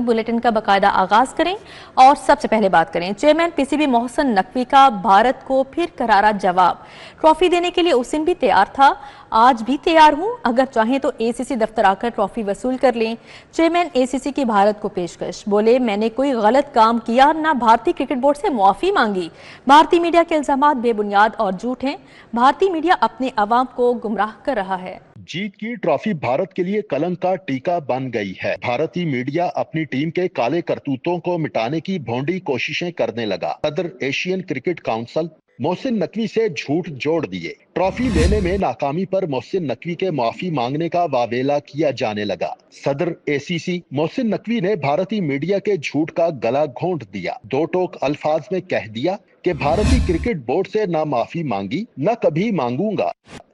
Bulletin का बाकायदा आगाज करें और सबसे पहले बात करें चेयरमैन पीसीबी मोहसिन नकवी का भारत को फिर करारा जवाब। ट्रॉफी देने के लिए उस दिन भी तैयार था, आज भी तैयार हूं, अगर चाहें तो एसीसी दफ्तर आकर ट्रॉफी वसूल कर लें। चेयरमैन एसीसी की भारत को पेशकश, बोले मैंने कोई गलत काम किया ना भारतीय क्रिकेट बोर्ड से मुआफी मांगी। भारतीय मीडिया के इल्जामात बेबुनियाद और झूठ हैं, भारतीय मीडिया अपने अवाम को गुमराह कर रहा है। जीत की ट्रॉफी भारत के लिए कलंक का टीका बन गई है। भारतीय मीडिया अपनी टीम के काले करतूतों को मिटाने की भोंडी कोशिशें करने लगा। सदर Asian cricket council Mohsin Naqvi से झूठ जोड़ दिए। ट्रॉफी लेने में नाकामी पर मोहसिन नकवी के माफी मांगने का वावेला किया जाने लगा। सदर एसीसी मोहसिन नकवी ने भारतीय मीडिया के झूठ का गला घोंट दिया। दो टोक अल्फाज में कह दिया कि भारतीय क्रिकेट बोर्ड से ना माफी मांगी न कभी मांगूंगा,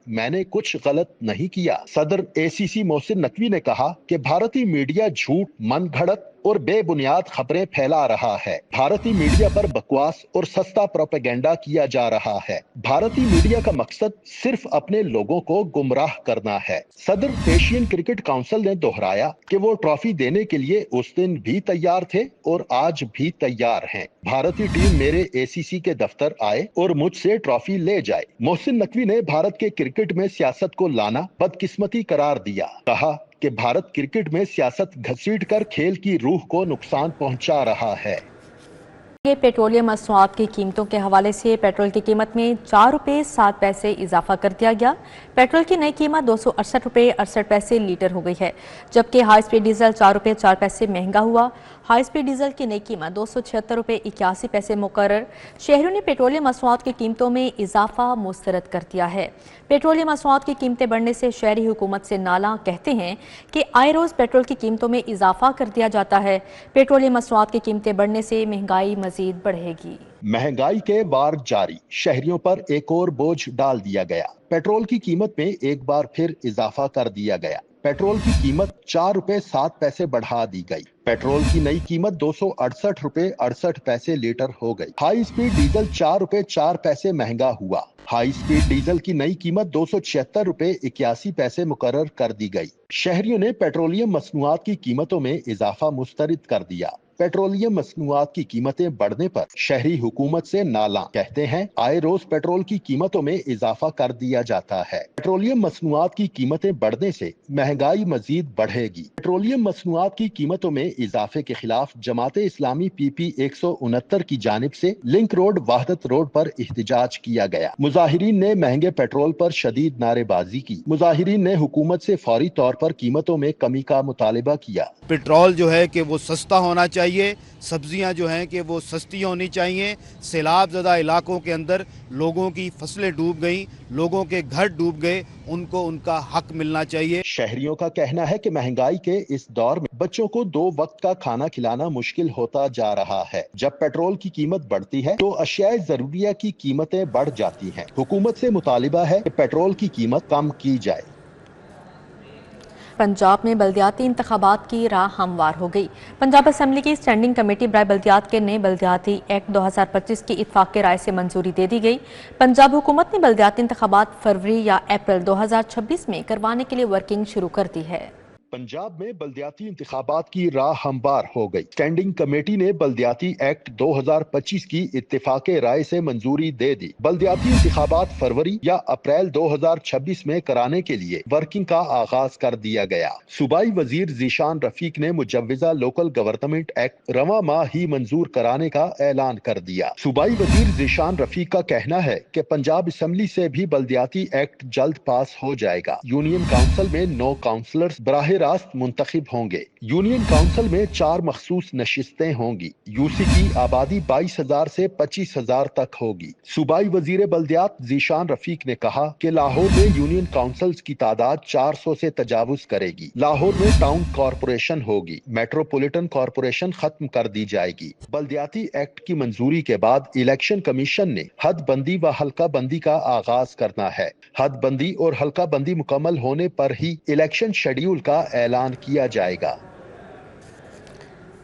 मैंने कुछ गलत नहीं किया। सदर एसीसी मोहसिन नकवी ने कहा कि भारतीय मीडिया झूठ, मनगढ़ंत और बेबुनियाद खबरें फैला रहा है। भारतीय मीडिया पर बकवास और सस्ता प्रोपेगेंडा किया जा रहा है। भारतीय मीडिया का मकसद सिर्फ अपने लोगों को गुमराह करना है। सदर एशियन क्रिकेट काउंसिल ने दोहराया कि वो ट्रॉफी देने के लिए उस दिन भी तैयार थे और आज भी तैयार हैं। भारतीय टीम मेरे एसीसी के दफ्तर आए और मुझसे ट्रॉफी ले जाए। मोहसिन नकवी ने भारत के क्रिकेट में सियासत को लाना बदकिस्मती करार दिया। कहा कि भारत क्रिकेट में सियासत घसीट कर खेल की रूह को नुकसान पहुंचा रहा है। पेट्रोलियम मसनूआत की कीमतों के हवाले से पेट्रोल की कीमत में 4 रुपये 7 पैसे इजाफा कर दिया गया। पेट्रोल की नई कीमत 268 रुपये 68 पैसे लीटर हो गई है, जबकि हाई स्पीड डीजल 4 रुपये 4 पैसे महंगा हुआ। हाई स्पीड डीजल की नई कीमत 276 रुपये 81 पैसे मुकर्रर। शहरियों ने पेट्रोलियम मसनूआत की कीमतों में इजाफा मुस्तरद कर दिया है। पेट्रोलियम मसनूआत की कीमतें बढ़ने से शहरी हुकूमत से नाला कहते हैं कि आए रोज पेट्रोल की कीमतों में इजाफा कर दिया जाता है। पेट्रोलियम मसनूआत की कीमतें बढ़ने से महंगाई मजीद बढ़ेगी। महंगाई के बार जारी, शहरियों पर एक और बोझ डाल दिया गया। पेट्रोल की कीमत में एक बार फिर इजाफा कर दिया गया। पेट्रोल की कीमत 4 रुपए 7 पैसे बढ़ा दी गई। पेट्रोल की नई कीमत 268 रुपए 68 पैसे लीटर हो गई। हाई स्पीड डीजल 4 रुपए 4 पैसे महंगा हुआ। हाई स्पीड डीजल की नई कीमत 276 रुपए 81 पैसे मुकर्रर कर दी गई। शहरियों ने पेट्रोलियम मसनूआत की कीमतों में इजाफा मुस्तरद कर दिया। पेट्रोलियम मसनूआत की कीमतें बढ़ने पर शहरी हुकूमत से नाला कहते हैं आए रोज पेट्रोल की कीमतों में इजाफा कर दिया जाता है। पेट्रोलियम मसनूआत की कीमतें बढ़ने से महंगाई मजीद बढ़ेगी। पेट्रोलियम मसनूआत की कीमतों में इजाफे के खिलाफ जमाते इस्लामी PP 169 की जानिब से लिंक रोड वाहदत रोड पर एहतजाज किया गया। मुजाहिरीन ने महंगे पेट्रोल पर शदीद नारेबाजी की। मुजाहिरीन ने हुकूमत से फौरी तौर पर कीमतों में कमी का मुतालिबा किया। पेट्रोल जो है कि वो सस्ता होना चाहिए, सब्जियां जो हैं कि वो सस्ती होनी चाहिए। सैलाब ज़दा इलाकों के अंदर लोगों की फसलें डूब गईं, लोगों के घर डूब गए, उनको उनका हक मिलना चाहिए। शहरियों का कहना है कि महंगाई के इस दौर में बच्चों को 2 वक्त का खाना खिलाना मुश्किल होता जा रहा है। जब पेट्रोल की कीमत बढ़ती है तो अशियाए जरूरिया की कीमतें बढ़ जाती हैं। हुकूमत से मुतालिबा है कि पेट्रोल की कीमत कम की जाए। पंजाब में बल्दियाती इंतखाबात की राह हमवार हो गई। पंजाब असेंबली की स्टैंडिंग कमेटी बराए बल्दियात के नए बल्दियाती एक्ट 2025 की इत्फाक राय से मंजूरी दे दी गई। पंजाब हुकूमत ने बल्दियाती इंतखाबात फरवरी या अप्रैल 2026 में करवाने के लिए वर्किंग शुरू कर दी है। पंजाब में बल्दियाती इंतखाबात की राह हमवार हो गई। स्टैंडिंग कमेटी ने बल्दियाती एक्ट 2025 की इत्तेफाके राय से मंजूरी दे दी। बल्दियाती इंतखाबात फरवरी या अप्रैल 2026 में कराने के लिए वर्किंग का आगाज कर दिया गया। सूबाई वजीर ज़ीशान रफीक ने मुजव्विज़ा लोकल गवर्नमेंट एक्ट रवा माह ही मंजूर कराने का ऐलान कर दिया। सूबाई वजीर ज़ीशान रफीक का कहना है कि पंजाब असेंबली से भी बल्दियाती एक्ट जल्द पास हो जाएगा। यूनियन काउंसिल में 9 काउंसलर्स बराह रास्त मुंतखब होंगे। यूनियन काउंसिल में 4 मखसूस नशिस्तें होंगी। यूसी की आबादी 22,000 से 25,000 तक होगी। सूबाई वजीर बल्दियात ज़ीशान रफीक ने कहा कि लाहौर में यूनियन काउंसिल्स की तादाद 400 से तजावुज करेगी। लाहौर में टाउन कॉरपोरेशन होगी। मेट्रोपॉलिटन कॉरपोरेशन खत्म कर दी जाएगी। बल्दियाती एक्ट की मंजूरी के बाद इलेक्शन कमीशन ने हद बंदी व हल्का बंदी का आगाज करना है। हद बंदी और हल्का बंदी मुकम्मल होने पर ही इलेक्शन शेड्यूल का ऐलान किया जाएगा।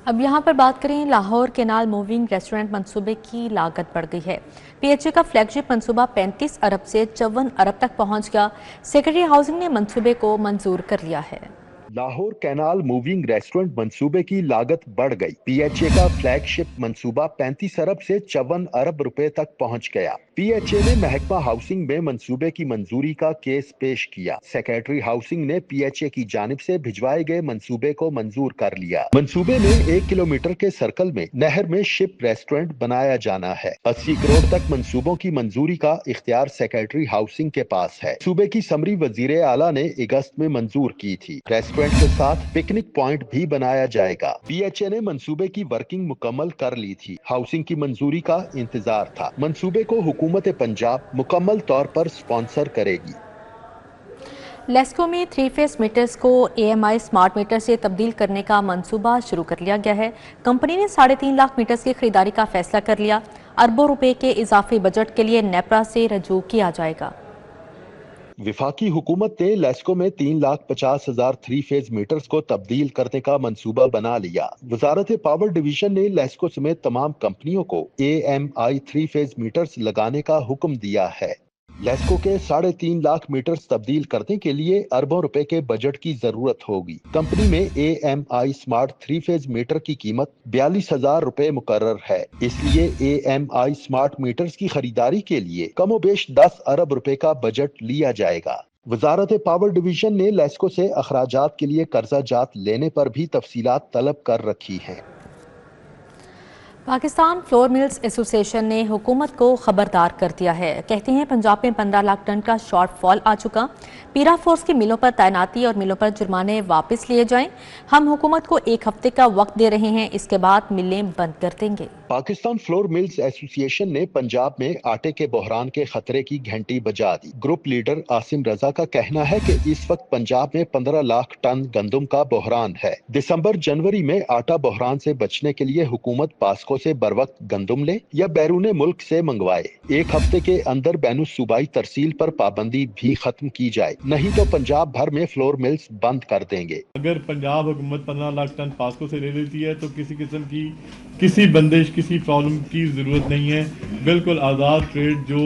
अब यहाँ पर बात करें लाहौर केनाल मूविंग रेस्टोरेंट मंसूबे की लागत बढ़ गई है। PHA का फ्लैगशिप मंसूबा 35 अरब से 54 अरब तक पहुँच गया। सेक्रेटरी हाउसिंग ने मंसूबे को मंजूर कर लिया है। लाहौर कैनाल मूविंग रेस्टोरेंट मंसूबे की लागत बढ़ गई। पीएचए का फ्लैगशिप मंसूबा 35 अरब से 54 अरब रुपए तक पहुंच गया। पीएचए ने महकमा हाउसिंग में मंसूबे की मंजूरी का केस पेश किया। सेक्रेटरी हाउसिंग ने पीएचए की जानिब से भिजवाए गए मंसूबे को मंजूर कर लिया। मंसूबे में 1 किलोमीटर के सर्कल में नहर में शिप रेस्टोरेंट बनाया जाना है। 80 करोड़ तक मंसूबों की मंजूरी का इख्तियार सेक्रेटरी हाउसिंग के पास है। सूबे की समरी वजीर आला ने अगस्त में मंजूर की थी। रेस्टोरेंट के साथ पिकनिक पॉइंट भी बनाया जाएगा। पीएचए ने मंसूबे की वर्किंग मुकम्मल कर ली थी। हाउसिंग की मंजूरी का इंतजार था। मंसूबे को हुकूमत पंजाब मुकम्मल तौर पर स्पॉन्सर करेगी। लेस्को में 3 फेस मीटर्स को AMI स्मार्ट मीटर से तब्दील करने का मंसूबा शुरू कर लिया गया है। कंपनी ने 3.5 लाख मीटर्स की खरीदारी का फैसला कर लिया। अरबों रुपए के इजाफी बजट के लिए नेपरा से रजू किया जाएगा। विफाकी हुकूमत ने लेस्को में 3,50,000 3 फेज मीटर्स को तब्दील करने का मंसूबा बना लिया। वजारत पावर डिवीजन ने लेस्को समेत तमाम कंपनियों को AMI 3 फेज मीटर्स लगाने का हुक्म दिया है। लेस्को के 3.5 लाख मीटर्स तब्दील करने के लिए अरबों रुपए के बजट की जरूरत होगी। कंपनी में AMI स्मार्ट 3 फेज मीटर की कीमत 42,000 रुपए मुकर्रर है। इसलिए AMI स्मार्ट मीटर्स की खरीदारी के लिए कमोबेश 10 अरब रुपए का बजट लिया जाएगा। वजारत पावर डिवीजन ने लेस्को से अखराजात के लिए कर्जा जात लेने पर भी तफसीलात तलब कर रखी हैं। पाकिस्तान फ्लोर मिल्स एसोसिएशन ने हुकूमत को खबरदार कर दिया है। कहते हैं पंजाब में 15 लाख टन का शॉर्टफॉल आ चुका। पीरा फोर्स की मिलों पर तैनाती और मिलों पर जुर्माने वापस लिए जाएं। हम हुकूमत को 1 हफ्ते का वक्त दे रहे हैं, इसके बाद मिलें बंद कर देंगे। पाकिस्तान फ्लोर मिल्स एसोसिएशन ने पंजाब में आटे के बहरान के खतरे की घंटी बजा दी। ग्रुप लीडर आसिम रजा का कहना है कि इस वक्त पंजाब में 15 लाख टन गंदम का बहरान है। दिसंबर जनवरी में आटा बहरान से बचने के लिए हुकूमत पास्को से बर वक्त गंदम ले या बैरून मुल्क से मंगवाए। 1 हफ्ते के अंदर बैनुल सूबाई तरसील पर पाबंदी भी खत्म की जाए, नहीं तो पंजाब भर में फ्लोर मिल्स बंद कर देंगे। अगर पंजाब हुकूमत 15 लाख टन पास्को से ले लेती है तो किसी किस्म की किसी बंदिश किसी प्रॉब्लम की ज़रूरत नहीं है। बिल्कुल आज़ाद ट्रेड जो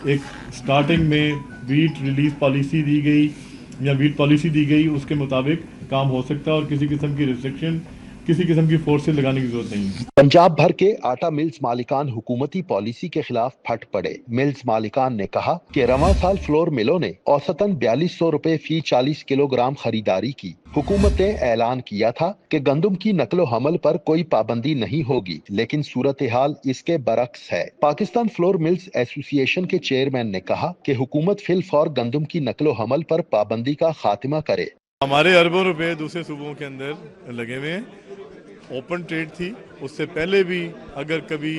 एक स्टार्टिंग में वीट रिलीज पॉलिसी दी गई या वीट पॉलिसी दी गई उसके मुताबिक काम हो सकता है और किसी किस्म की रिस्ट्रिक्शन किसी किस्म की फोर्सेस लगाने की जरूरत नहीं है। पंजाब भर के आटा मिल्स मालिकान हुकूमती पॉलिसी के खिलाफ फट पड़े। मिल्स मालिकान ने कहा कि रवां साल फ्लोर मिलों ने औसतन 4200 रुपए फी 40 किलोग्राम खरीदारी की। हुकूमत ने ऐलान किया था कि गंदम की नकलो हमल पर कोई पाबंदी नहीं होगी, लेकिन सूरत हाल इसके बरक्स है। पाकिस्तान फ्लोर मिल्स एसोसिएशन के चेयरमैन ने कहा कि हुकूमत फिलफौर गंदम की नकलो हमल पर पाबंदी का खात्मा करे। हमारे अरबों रुपए दूसरे सूबों के अंदर लगे हुए हैं। ओपन ट्रेड थी, उससे पहले भी अगर कभी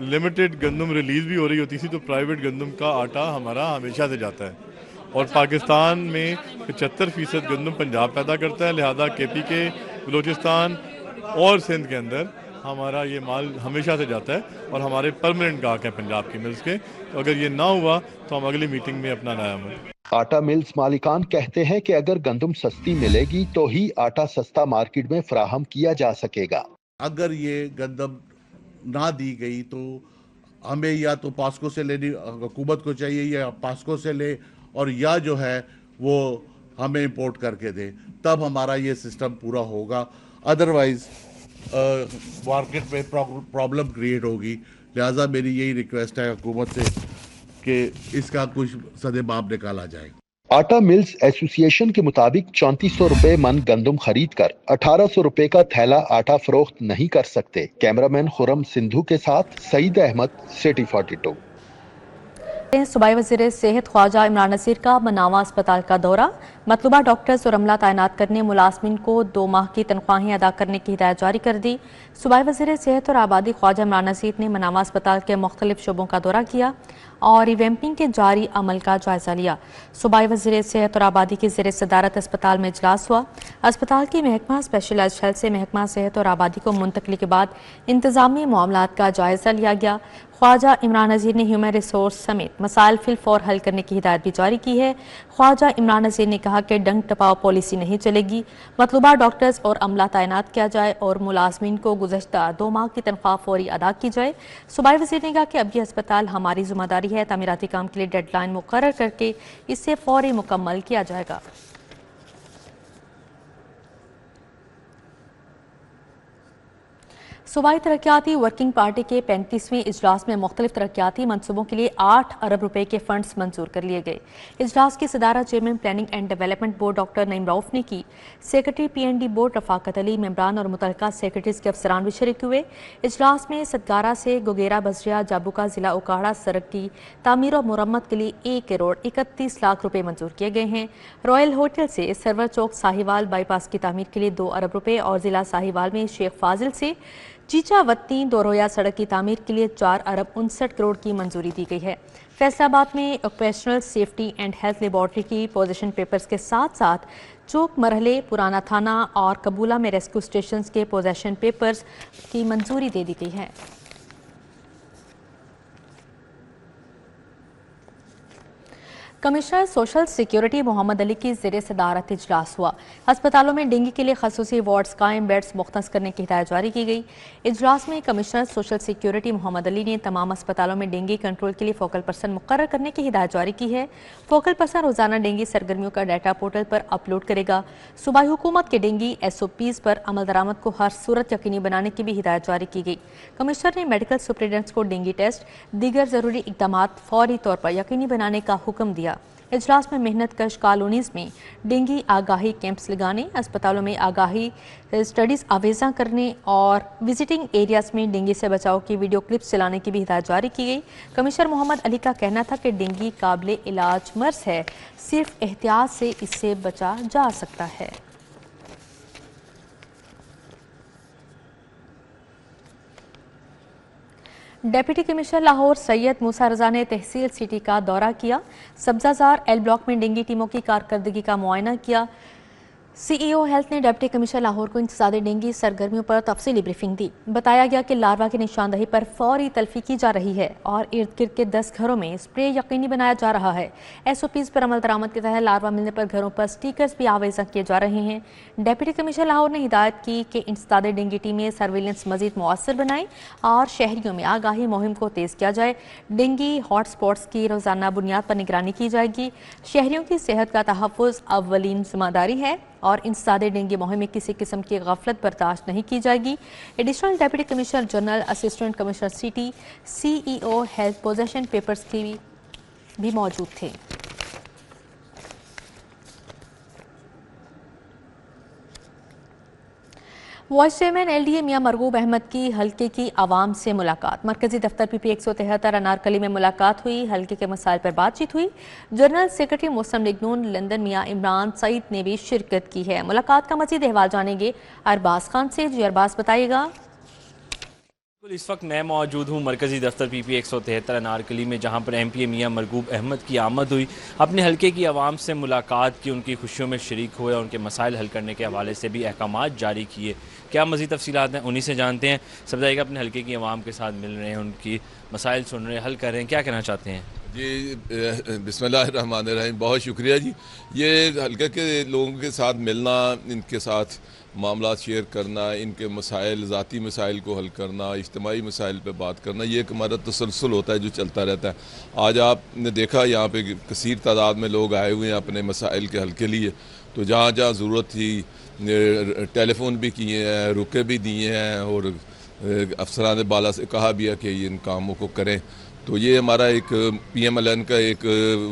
लिमिटेड गंदम रिलीज भी हो रही होती थी तो प्राइवेट गंदम का आटा हमारा हमेशा से जाता है और पाकिस्तान में 75% गंदम पंजाब पैदा करता है। लिहाजा KPK, बलूचिस्तान और सिंध के अंदर हमारा ये माल हमेशा से जाता है और हमारे परमानेंट गाहक हैं पंजाब की मिल्स के। तो अगर ये ना हुआ तो हम अगली मीटिंग में अपना नया आटा मिल्स मालिकान कहते हैं कि अगर गंदम सस्ती मिलेगी तो ही आटा सस्ता मार्केट में फराहम किया जा सकेगा। अगर ये गंदम ना दी गई तो हमें या तो पास्को से लेनी हुकूमत को चाहिए या पास्को से ले और या जो है वो हमें इंपोर्ट करके दे, तब हमारा ये सिस्टम पूरा होगा। अदरवाइज मार्केट में प्रॉब्लम क्रिएट होगी। लिहाजा मेरी यही रिक्वेस्ट है हुकूमत से कि इसका कुछ सदेबाब निकाला जाए। आटा मिल्स एसोसिएशन के मुताबिक 3400 रुपए मन गंदम खरीद कर 1800 रुपए का थैला आटा फरोख्त नहीं कर सकते। कैमरामैन खुरम सिंधु के साथ सईद अहमद, सिटी 42। सूबाई वज़ीर सेहत ख्वाजा इमरान नज़ीर का मनावा अस्पताल का दौरा। मतलूबा डॉक्टर्स और अमला तैनात करने, मुलाजमिन को 2 माह की तनख्वाहें अदा करने की हिदायत जारी कर दी। सूबाई वज़ीर सेहत और आबादी ख्वाजा इमरान नज़ीर ने मनावा अस्पताल के मुख्तलिफ शोबों का दौरा किया और रिवैम्पिंग के जारी अमल का जायजा लिया। सूबाई वज़ीर सेहत और आबादी की ज़ेर सदारत अस्पताल में इजलास हुआ। अस्पताल की महकमा स्पेशलाइज्ड हेल्थ से महकमा सेहत और आबादी को मुंतकली के बाद इंतजामी मामलात का जायजा लिया गया। ख्वाजा इमरान नज़ीर ने ह्यूमन रिसोर्स समेत मसाइल फिलफौर हल करने की हिदायत भी जारी की है। ख्वाजा इमरान नज़ीर ने कहा कि डंग टपाव पॉलिसी नहीं चलेगी। मतलूबा डॉक्टर्स और अमला तैनात किया जाए और मुलाजमीन को गुज़श्ता 2 माह की तनख्वाह फौरी अदा की जाए। सूबाई वज़ीर ने कहा कि अब ये अस्पताल हमारी जिम्मेदारी है। तामीराती काम के लिए डेडलाइन मुकर्रर करके इसे फौरी मुकम्मल किया जाएगा। सूबाई तरक्याती वर्किंग पार्टी के 35वें इजलास में मुख्तलिफ तरक्याती मनसूबों के लिए 8 अरब रुपए के फंड्स मंजूर कर लिए गए। इजलास की सदारत chairman planning and development board doctor Naeem Rauf ने की। Secretary PND board Rafaqat Ali, मेंबरान और मुतल्लिका सेक्रेटरीज के अफसरान भी शरीक हुए। इजलास में सदगारा से गोगेरा बजरिया जाबुका जिला उकाड़ा सड़क की तामीर और मुरम्मत के लिए 1 करोड़ 31 लाख रुपए मंजूर किए गए हैं। रॉयल होटल से सरवर चौक साहिवाल बाईपास की तामीर के लिए 2 अरब रुपए और जिला साहिवाल में शेख फाजिल से चीचा वत्ती दोरोया सड़क की तामीर के लिए 4 अरब 59 करोड़ की मंजूरी दी गई है। फैसलाबाद में occupational safety and health laboratory की पोजीशन पेपर्स के साथ साथ चौक मरहले, पुराना थाना और कबूला में रेस्क्यू स्टेशंस के पोजीशन पेपर्स की मंजूरी दे दी गई है। Commissioner social security Mohammad Ali की ज़ेरे सदारत इजलास हुआ। अस्पतालों में डेंगू के लिए खसूसी वार्ड्स कायम, बेड्स मुख्तस करने की हिदायत जारी की गई। इजलास में commissioner social security Mohammad Ali ने तमाम अस्पतालों में डेंगू कंट्रोल के लिए फोकल पर्सन मुकर्रर करने की हिदायत जारी की है। फोकल पर्सन रोजाना डेंगू सरगर्मियों का डाटा पोर्टल पर अपलोड करेगा। सूबाई हुकूमत के डेंगू SOPs पर अमल दरामद को हर सूरत यकीनी बनाने की भी हिदायत जारी की गई। कमिश्नर ने मेडिकल सुपरिटेंडेंट्स को डेंगू टेस्ट, दीगर जरूरी इकदाम फौरी तौर पर यकीनी बनाने का हुक्म दिया। इजलास में मेहनत कश कॉलोनीज में डेंगू आगाही कैंप्स लगाने, अस्पतालों में आगाही स्टडीज आवेजा करने और विजिटिंग एरियाज में डेंगू से बचाव की वीडियो क्लिप्स चलाने की भी हिदायत जारी की गई। कमिश्नर मोहम्मद अली का कहना था कि डेंगू काबिल इलाज मर्ज है, सिर्फ एहतियात से इससे बचा जा सकता है। डेप्यूटी कमिश्नर लाहौर सैयद मूसा रजा ने तहसील सिटी का दौरा किया। सब्जाजार L ब्लॉक में डेंगू टीमों की कारकर्दगी का मुआयना किया। CEO हेल्थ ने डिप्टी कमिश्नर लाहौर को इंतज़ामी डेंगू सरगर्मियों पर तफसीली ब्रीफिंग दी। बताया गया कि लार्वा की निशानदही पर फौरी तल्फी की जा रही है और इर्द गिर्द के 10 घरों में स्प्रे यकीनी बनाया जा रहा है। SOPs पर अमल दरामद के तहत लार्वा मिलने पर घरों पर स्टिकर्स भी आवेजा किए जा रहे हैं। डिप्टी कमिश्नर लाहौर ने हिदायत की कि इंसदादे डेंगू टीमें सर्विलेंस मजीद मुअस्सर बनाएं और शहरियों में आगाही मुहिम को तेज़ किया जाए। डेंगू हॉट स्पॉट्स की रोजाना बुनियाद पर निगरानी की जाएगी। शहरियों की सेहत का तहफ़्फ़ुज़ अव्वलीन जिम्मेदारी है और इंसदादे डेंगू मुहिम में किसी किस्म की गफलत बर्दाश्त नहीं की जाएगी। Additional deputy commissioner general, assistant commissioner city, CEO health position papers की भी मौजूद थे। वाइस चेयरमैन LDA मियां मरगूब अहमद की हल्के की आवाम से मुलाकात। मरकजी दफ्तर PP 173 अनारकली में मुलाकात हुई। हल्के के मसाइल पर बातचीत हुई। जनरल सेक्रेटरी मुस्लिम लीग नून लंदन मियां इमरान सईद ने भी शिरकत की है। मुलाकात का मजीद अहवाल जानेंगे अरबाज खान से। जी अरबाज, बताइएगा। इस वक्त मैं मौजूद हूँ मरकज़ी दफ्तर PP 173 अनारकली में, जहाँ पर MPA मियां मरगूब अहमद की आमद हुई। अपने हल्के की आवाम से मुलाकात की, उनकी खुशियों में शरीक हुए और उनके मसाइल हल करने के हवाले से भी अहकामात जारी किए। क्या मज़ीद तफसीलात हैं, उन्हीं से जानते हैं। सब जाएगा, अपने हल्के की आवाम के साथ मिल रहे हैं, उनकी मसाइल सुन रहे हैं, हल कर रहे हैं, क्या कहना चाहते हैं? जी बिस्मिल्लाहिर्रहमानिर्रहीम, बहुत शुक्रिया जी। ये हल्के के लोगों के साथ मिलना, इनके साथ मामला शेयर करना, इनके मसाइल, ज़ाती मसाइल को हल करना, इज्तिमाई मसाइल पे बात करना, ये एक हमारा तसलसल होता है जो चलता रहता है। आज आपने देखा यहाँ पे कसीर तादाद में लोग आए हुए हैं अपने मसाइल के हल के लिए। तो जहाँ जहाँ ज़रूरत थी टेलीफोन भी किए हैं, रुके भी दिए हैं और अफसरान बाला से कहा भी है कि इन कामों को करें। तो ये हमारा एक PMLN का एक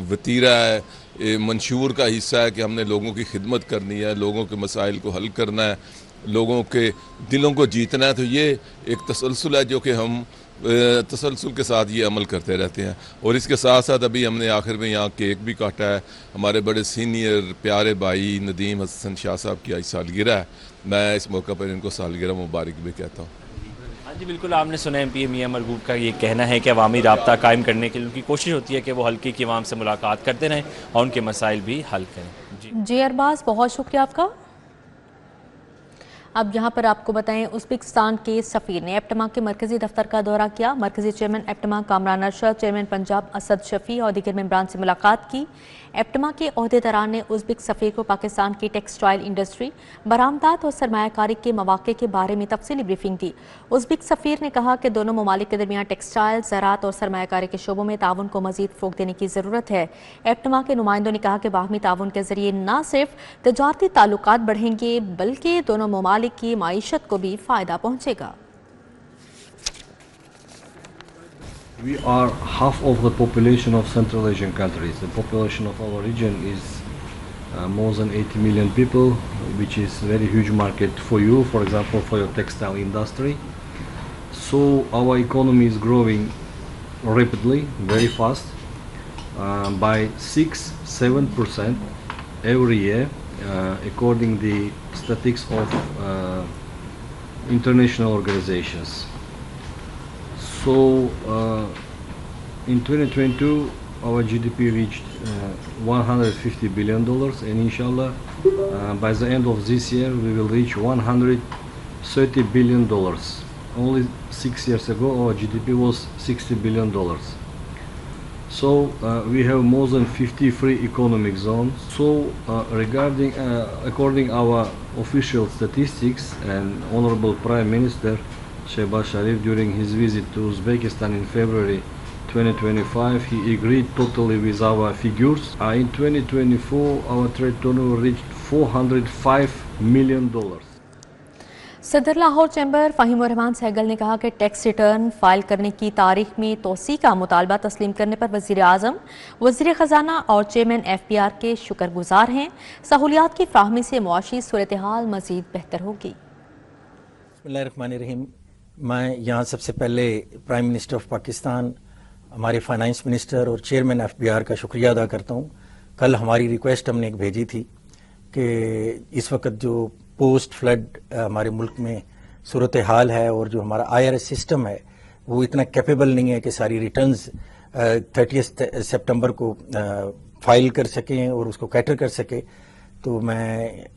वतीरा है, मंशूर का हिस्सा है कि हमने लोगों की खिदमत करनी है, लोगों के मसाइल को हल करना है, लोगों के दिलों को जीतना है। तो ये एक तसलसल है जो कि हम तसलसल के साथ ये अमल करते रहते हैं। और इसके साथ साथ अभी हमने आखिर में यहाँ केक भी काटा है। हमारे बड़े सीनियर प्यारे भाई नदीम हसन शाह साहब की आज सालगिरह है। मैं इस मौका पर इनको सालगिरह मुबारक भी कहता हूँ। हाँ जी बिल्कुल, आपने सुना MPA मियां मरगूब का ये कहना है कि अवामी राब्ता कायम करने के लिए उनकी कोशिश होती है कि वो हल्के की आवाम से मुलाकात करते रहें और उनके मसाइल भी हल करें। जी अरबाज, बहुत शुक्रिया आपका। अब यहाँ पर आपको बताएं, उज़्बेकिस्तान के सफ़ीर ने एप्टमा के मरकज़ी दफ्तर का दौरा किया। मरकज़ी चेयरमैन एप्टमा कामरान अरशद, चेयरमैन पंजाब असद शफ़ी और दीगर मेंबरान से मुलाकात की। एप्टमा के अहदेदारान ने उज़्बेक सफ़ीर को पाकिस्तान की टेक्सटाइल इंडस्ट्री, बरामदात और सरमायाकारी के मौक़े के बारे में तफसीली ब्रीफिंग दी। उज़्बेक सफ़ीर ने कहा कि दोनों ममालिक के दरमियान टेक्सटाइल, ज़राअत और सरमायाकारी के शोबों में ताउन को मज़ीद फ़रोग़ देने की ज़रूरत है। एप्टमा के नुमाइंदों ने कहा कि बाहमी ताउन के ज़रिए न सिर्फ तजारती ताल्लुकात बढ़ेंगे बल्कि दोनों ममालिक की माईशत को भी फ़ायदा पहुँचेगा। We are half of the population of Central Asian countries. The population of our region is more than 80 million people, which is a very huge market for you, for example, for your textile industry. So our economy is growing rapidly, very fast, by 6-7% every year, according the statistics of international organizations. So in 2022, our GDP reached $150 billion, and inshallah, by the end of this year, we will reach $130 billion. Only 6 years ago, our GDP was $60 billion. So we have more than 50 free economic zones. So according our official statistics, and Honorable Prime Minister Shehbaz Sharif, during his visit to Uzbekistan in February 2025, he agreed totally with our figures. In 2024, our trade turnover reached $405 million. सदर Lahore chamber Faheem Rahman Sehgal ने कहा कि tax return file करने की तारीख में तोसी का मुतालबा तस्लीम करने पर वज़ीर आज़म, वज़ीर ख़जाना और चेयरमैन FPR के शुक्रगुजार हैं। सहूलियात की फ़राहमी से मुआशी सूरत हाल मज़ीद बेहतर होगी। बिस्मिल्लाहिर्रहमानिर्रहीम। मैं यहाँ सबसे पहले प्राइम मिनिस्टर ऑफ पाकिस्तान, हमारे फाइनेंस मिनिस्टर और चेयरमैन FPR का शुक्रिया अदा करता हूँ। कल हमारी रिक्वेस्ट हमने एक भेजी थी कि इस वक्त जो पोस्ट फ्लड हमारे मुल्क में सूरत हाल है और जो हमारा IRS सिस्टम है वो इतना कैपेबल नहीं है कि सारी रिटर्न्स 30 सितंबर को फाइल कर सकें और उसको कैटर कर सके। तो मैं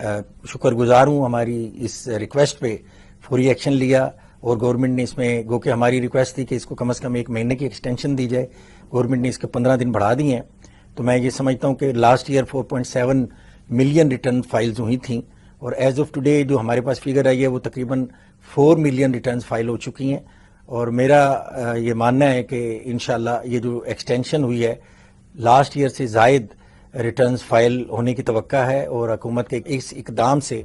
शुक्रगुजार हूँ हमारी इस रिक्वेस्ट पे फौरी एक्शन लिया और गवर्नमेंट ने इसमें, गो कि हमारी रिक्वेस्ट थी कि इसको कम से कम 1 महीने की एक्सटेंशन दी जाए, गवर्नमेंट ने इसके 15 दिन बढ़ा दिए हैं। तो मैं ये समझता हूँ कि last year 4.7 million return files हुई थी और एज ऑफ टुडे जो हमारे पास फिगर आई है वो तकरीबन 4 मिलियन रिटर्न फाइल हो चुकी हैं। और मेरा ये मानना है कि इंशाल्लाह ये जो एक्सटेंशन हुई है लास्ट ईयर से ज़ायद रिटर्न्स फाइल होने की तवक्का है और हुकूमत के इस इकदाम से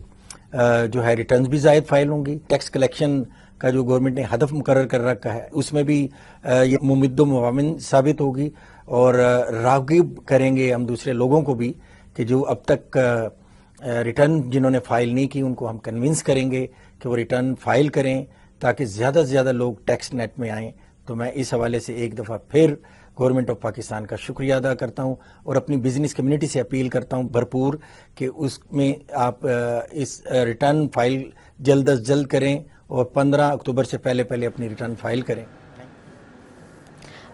जो है रिटर्न्स भी ज़ायद फाइल होंगी। टैक्स कलेक्शन का जो गवर्नमेंट ने हदफ मुकर्रर कर रखा है उसमें भी ये मुमिद्दो मुआविन साबित होगी और राग़िब करेंगे हम दूसरे लोगों को भी कि जो अब तक रिटर्न जिन्होंने फाइल नहीं की उनको हम कन्विंस करेंगे कि वो रिटर्न फाइल करें ताकि ज़्यादा से ज़्यादा लोग टैक्स नेट में आएँ। तो मैं इस हवाले से एक दफ़ा फिर गवर्नमेंट ऑफ पाकिस्तान का शुक्रिया अदा करता हूँ और अपनी बिजनेस कम्युनिटी से अपील करता हूँ भरपूर कि उसमें आप इस रिटर्न फाइल जल्द अज जल्द करें और 15 अक्टूबर से पहले अपनी रिटर्न फाइल करें।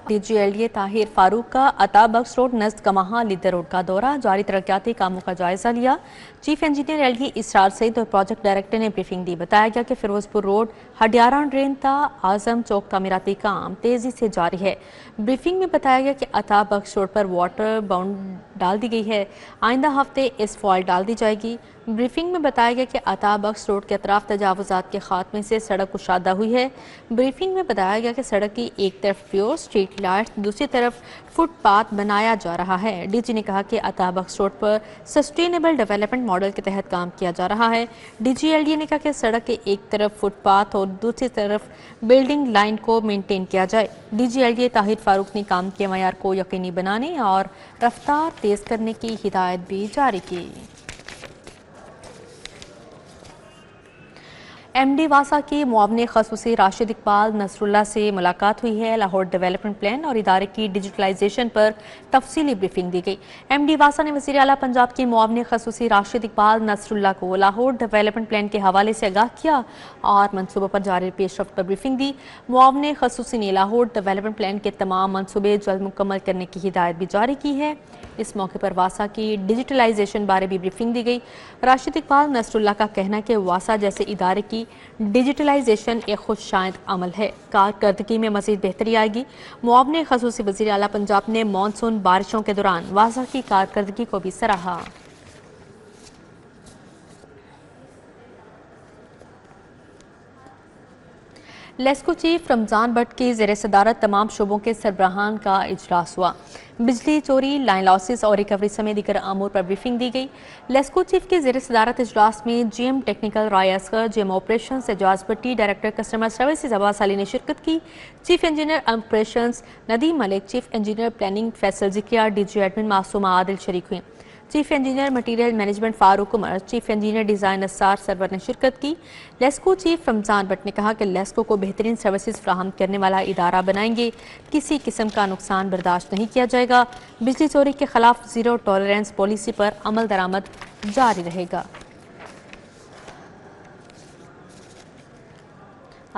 DGLDA ताहिर फारूक का अता बख्श रोड नज़द कमाहा लीदर रोड का दौरा, जारी तरक्याती कामों का जायजा लिया। चीफ इंजीनियर LD इसरार सईद और प्रोजेक्ट डायरेक्टर ने ब्रीफिंग दी। बताया गया कि फिरोजपुर रोड हडियारा ड्रेन ता आजम चौक तामीराती काम तेजी से जारी है। ब्रीफिंग में बताया गया कि अता बख्श रोड पर वाटर बाउंड डाल दी गई है, आइंदा हफ्ते एसफॉल्ट डाल दी जाएगी। ब्रीफिंग में बताया गया कि अता बख्श रोड के अतराफ तजावुजात के खात्मे से सड़क कुशादा हुई है। ब्रीफिंग में बताया गया कि सड़क की एक तरफ फ्यूज स्ट्रीट लाइट, दूसरी तरफ फुटपाथ बनाया जा रहा है। DG ने कहा कि अता बख्श रोड पर सस्टेनेबल डेवलपमेंट मॉडल के तहत काम किया जा रहा है। DGLDA ने कहा कि सड़क के एक तरफ फुटपाथ और दूसरी तरफ बिल्डिंग लाइन को मेंटेन किया जाए। DGLDA ताहिर फारूक ने काम के मयार को यकीनी बनाने और रफ्तार तेज करने की हिदायत भी जारी की। MD वासा की मुआवने खसूसी राशिद इकबाल नसरुल्लाह से मुलाकात हुई है। लाहौर डेवलपमेंट प्लान और इदारे की डिजिटलाइजेशन पर तफसीली ब्रीफिंग दी गई। MD वासा ने वज़ीर आला पंजाब के मुआवने खसूसी राशिद इकबाल नसरुल्लाह को लाहौर डेवलपमेंट प्लान के हवाले से आगाह किया और मनसूबों पर जारी पेशरफ्त पर ब्रीफिंग दी। मुआवने खसूसी ने लाहौर डेवलपमेंट प्लान के तमाम मनसूबे जल्द मुकम्मल करने की हिदायत भी जारी की है। इस मौके पर वासा की डिजिटलाइजेशन बारे भी ब्रीफिंग दी गई। राशिद इकबाल नसरुल्लाह का कहना है कि वासा जैसे इदारे की डिजिटलाइजेशन एक खुशशाइद अमल है, कारकर्दगी में मज़ीद बेहतरी आएगी। मुआवने खसूसी वज़ीर आला पंजाब ने मानसून बारिशों के दौरान वासा की कारकर्दगी को भी सराहा। لیسکو چیف رمضان بٹ کی زیر صدارت تمام شعبوں کے سربراہان کا اجلاس ہوا۔ بجلی چوری، لائن لاسز اور ریکوری سمیت دیگر امور پر بریفنگ دی گئی۔ لیسکو چیف کی زیر صدارت اجلاس میں G M technical Rai Asghar, G M operations Ijaz Butti, director customer services Abbas Ali نے شرکت کی۔ Chief engineer operations Nadeem Malik, chief engineer planning Faisal Zakia, D G admin Masooma Adil شریک ہوئیں۔ Chief engineer material management Farooq Umar, chief engineer design Nisar Sarwar نے شرکت کی۔ لیسکو چیف رمضان بٹ نے کہا کہ لیسکو کو بہترین سروسز فراہم کرنے والا ادارہ بنائیں گے، کسی قسم کا نقصان برداشت نہیں کیا جائے گا، بجلی چوری کے خلاف زیرو ٹالرنس پالیسی پر عمل درآمد جاری رہے گا۔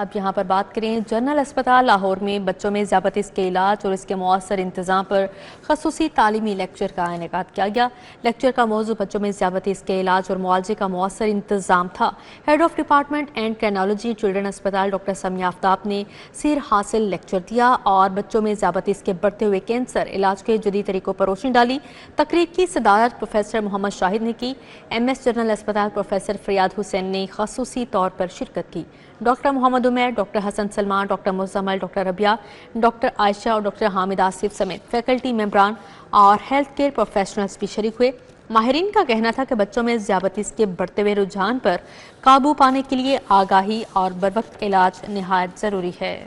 اب یہاں پر بات کریں جنرل اسپتال لاہور میں بچوں میں ذیابیطس کے علاج اور اس کے مؤثر انتظام پر خصوصی تعلیمی لیکچر کا انعقاد کیا گیا۔ لیکچر کا موضوع بچوں میں ذیابیطس کے علاج اور معالجے کا مؤثر انتظام تھا۔ ہیڈ آف ڈپارٹمنٹ اینڈ کرنالوجی چلڈرن اسپتال ڈاکٹر سمیہ آفتاب نے سیر حاصل لیکچر دیا اور بچوں میں ذیابیطس کے بڑھتے ہوئے کینسر علاج کے جدید طریقوں پر روشنی ڈالی۔ تقریب کی صدارت پروفیسر محمد شاہد نے کی۔ ایم ایس جنرل اسپتال پروفیسر فریاد حسین نے خصوصی طور پر شرکت کی۔ ڈاکٹر محمد عمیر، ڈاکٹر حسن سلمان، ڈاکٹر مزمل، ڈاکٹر ربیہ، ڈاکٹر عائشہ اور ڈاکٹر حامد آصف سمیت فیکلٹی ممبران اور ہیلتھ کیئر پروفیشنلز بھی شریک ہوئے۔ ماہرین کا کہنا تھا کہ بچوں میں ذیابیطس کے بڑھتے ہوئے رجحان پر قابو پانے کے لیے آگاہی اور بروقت علاج نہایت ضروری ہے۔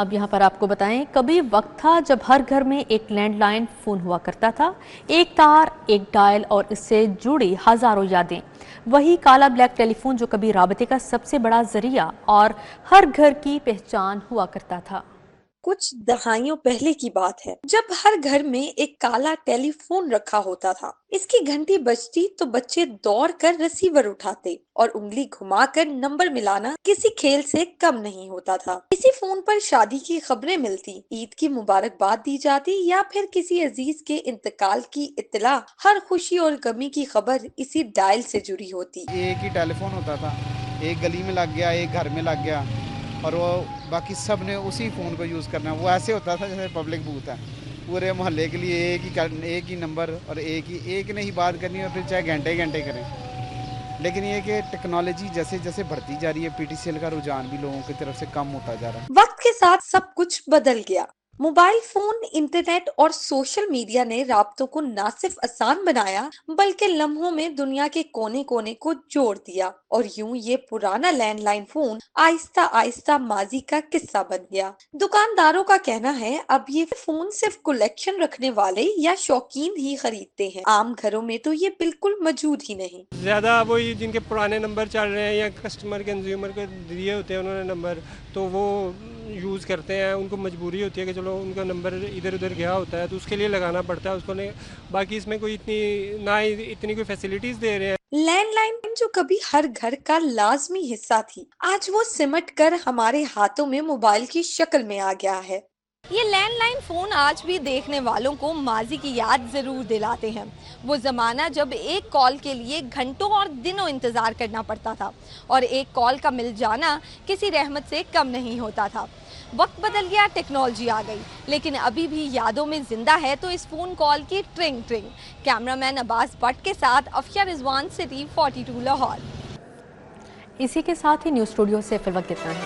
اب یہاں پر آپ کو بتائیں، کبھی وقت تھا جب ہر گھر میں ایک لینڈ لائن فون ہوا کرتا تھا، ایک تار، ایک ڈائل اور اس سے جڑی ہزاروں یادیں۔ وہی کالا بلیک ٹیلی فون جو کبھی رابطے کا سب سے بڑا ذریعہ اور ہر گھر کی پہچان ہوا کرتا تھا۔ کچھ دہائیوں پہلے کی بات ہے جب ہر گھر میں ایک کالا ٹیلی فون رکھا ہوتا تھا۔ اس کی گھنٹی بجتی تو بچے دوڑ کر ریسیور اٹھاتے اور انگلی گھما کر نمبر ملانا کسی کھیل سے کم نہیں ہوتا تھا۔ اسی فون پر شادی کی خبریں ملتی، عید کی مبارکباد دی جاتی یا پھر کسی عزیز کے انتقال کی اطلاع۔ ہر خوشی اور غمی کی خبر اسی ڈائل سے جڑی ہوتی۔ ایک ہی ٹیلی فون ہوتا تھا، ایک گلی میں لگ گیا، ایک گھر میں لگ گیا اور وہ باقی سب نے اسی فون کو یوز کرنا۔ وہ ایسے ہوتا تھا جیسے پبلک بوتھ ہے، پورے محلے کے لیے ایک ہی نمبر اور ایک نے ہی بات کرنی اور پھر چاہے گھنٹے گھنٹے کریں۔ لیکن یہ کہ ٹیکنالوجی جیسے جیسے بڑھتی جا رہی ہے، پی ٹی سی ایل کا رجحان بھی لوگوں کی طرف سے کم ہوتا جا رہا ہے۔ وقت کے ساتھ سب کچھ بدل گیا۔ موبائل فون، انٹرنیٹ اور سوشل میڈیا نے رابطوں کو نہ صرف آسان بنایا بلکہ لمحوں میں دنیا کے کونے کونے کو جوڑ دیا، اور یوں یہ پرانا لینڈ لائن فون آہستہ آہستہ ماضی کا قصہ بن گیا۔ دکانداروں کا کہنا ہے اب یہ فون صرف کلیکشن رکھنے والے یا شوقین ہی خریدتے ہیں، عام گھروں میں تو یہ بالکل موجود ہی نہیں۔ زیادہ وہی جن کے پرانے نمبر چل رہے ہیں یا کسٹمر کنزیومر کو دیے ہوتے ہیں انہوں نے نمبر، تو وہ یوز کرتے ہیں۔ ان کو مجبوری ہوتی ہے کہ چلو ان کا نمبر ادھر ادھر گیا ہوتا ہے تو اس کے لیے لگانا پڑتا ہے اس کو، باقی اس میں کوئی اتنی کوئی فیسلٹیز دے رہے ہیں۔ لینڈ لائن جو کبھی ہر گھر کا لازمی حصہ تھی، آج وہ سمٹ کر ہمارے ہاتھوں میں موبائل کی شکل میں آ گیا ہے۔ یہ لینڈ لائن فون آج بھی دیکھنے والوں کو ماضی کی یاد ضرور دلاتے ہیں۔ وہ زمانہ جب ایک کال کے لیے گھنٹوں اور دنوں انتظار کرنا پڑتا تھا اور ایک کال کا مل جانا کسی رحمت سے کم نہیں ہوتا تھا۔ وقت بدل گیا، ٹیکنالوجی آ گئی، لیکن ابھی بھی یادوں میں زندہ ہے تو اس فون کال کی ٹرنگ ٹرنگ۔ کیمرہ مین عباس بٹ کے ساتھ افیہ رضوان، سٹی 42 لاہور۔ اسی کے ساتھ ہی نیوز اسٹوڈیو سے فی الوقت اتنا ہے۔